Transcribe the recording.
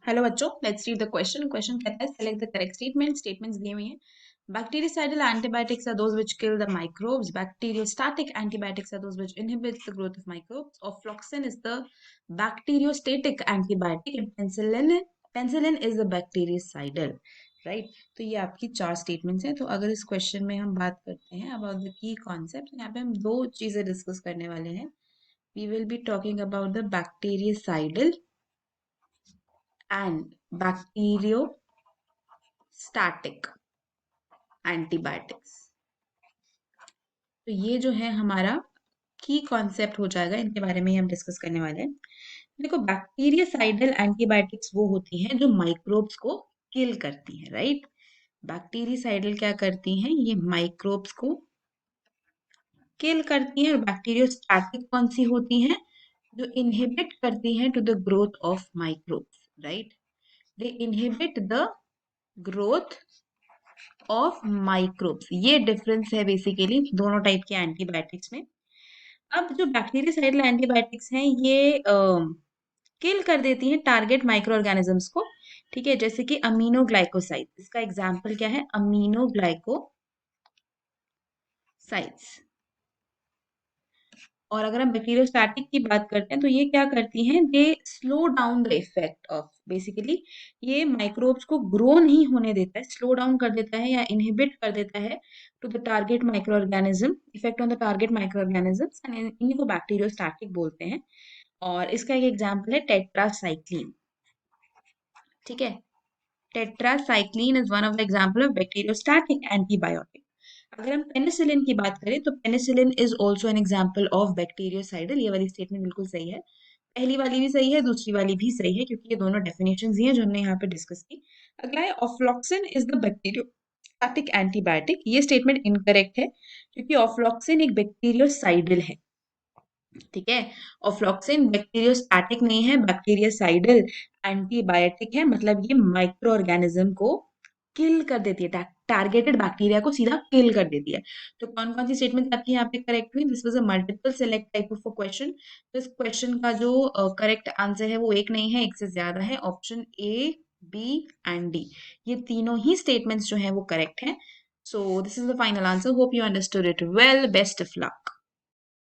Hello बच्चों, let's read the question. Question कहता है select the correct statement. Statements दिए हुए हैं। Bactericidal antibiotics are those which kill the microbes. Bacteriostatic antibiotics are those which inhibits the growth of microbes. Ofloxacin is the bacteriostatic antibiotic and penicillin is the bactericidal. Right तो ये आपकी चार statements हैं। तो अगर इस क्वेश्चन में हम बात करते हैं अबाउट द की कॉन्सेप्ट, यहाँ पे हम दो चीजें डिस्कस करने वाले हैं. We will be talking about the bactericidal and bacteriostatic antibiotics. तो ये जो है हमारा की कॉन्सेप्ट हो जाएगा, इनके बारे में ही हम डिस्कस करने वाले हैं. देखो, बैक्टीरियासाइडल एंटीबायोटिक्स वो होती हैं जो माइक्रोब्स को किल करती हैं, राइट. बैक्टीरियासाइडल क्या करती हैं? ये माइक्रोब्स को किल करती हैं. और बैक्टीरियोस्टैटिक कौन सी होती हैं? जो इनहिबिट करती हैं to the growth of microbes, right. They inhibit the growth of microbes. ये डिफरेंस है बेसिकली दोनों टाइप के एंटीबायोटिक्स में. अब जो बैक्टीरियासाइडल एंटीबायोटिक्स हैं ये किल कर देती हैं टारगेट माइक्रो ऑर्गेनिजम्स को. ठीक है, जैसे कि अमीनोग्लाइकोसाइड. इसका एग्जांपल क्या है? अमीनोग्लाइकोसाइड्स. और अगर हम बैक्टीरियोस्टैटिक की बात करते हैं तो ये क्या करती हैं? They slow down the effect of, basically ये माइक्रोब्स को ग्रो नहीं होने देता है, स्लो डाउन कर देता है या इनहिबिट कर देता है to the target micro organism, effect on the target micro organisms, and इन्हीं को बैक्टीरियोस्टैटिक बोलते हैं. और इसका एक एग्जाम्पल है टेट्रासाइक्लिन. ठीक है, tetracycline is one of the example of bacteriostatic antibiotic. अगर हम पेनिसिलिन की बात करें तो penicillin is also an example of bacteriocidal. ये वाली स्टेटमेंट बिल्कुल सही है. पहली वाली भी सही है, दूसरी वाली भी सही है, क्योंकि ये दोनों डेफिनेशंस ही हैं जो हमने यहाँ पे डिस्कस की. अगला है ऑफ्लॉक्सिन इज द बैक्टीरियोस्टैटिक एंटीबायोटिक. ये स्टेटमेंट इनकरेक्ट है क्योंकि ऑफ्लॉक्सिन एक बैक्टीरियोसाइडल है. ठीक है, ऑफ्लॉक्सिन बैक्टीरियोस्टैटिक नहीं है, बैक्टीरियोसाइडल एंटीबायोटिक है. मतलब ये माइक्रो ऑर्गेनिज्म को किल कर देती है, टारगेटेड बैक्टीरिया को सीधा किल कर देती है. तो कौन कौन सी स्टेटमेंट आपकी यहाँ पे करेक्ट हुई? This was a multiple select type of a question. तो इस क्वेश्चन का जो करेक्ट आंसर है वो एक नहीं है, एक से ज्यादा है. Option A, B and D, ये तीनों ही स्टेटमेंट्स जो हैं वो करेक्ट हैं. So this is the final answer. Hope you understood it well. Best of luck.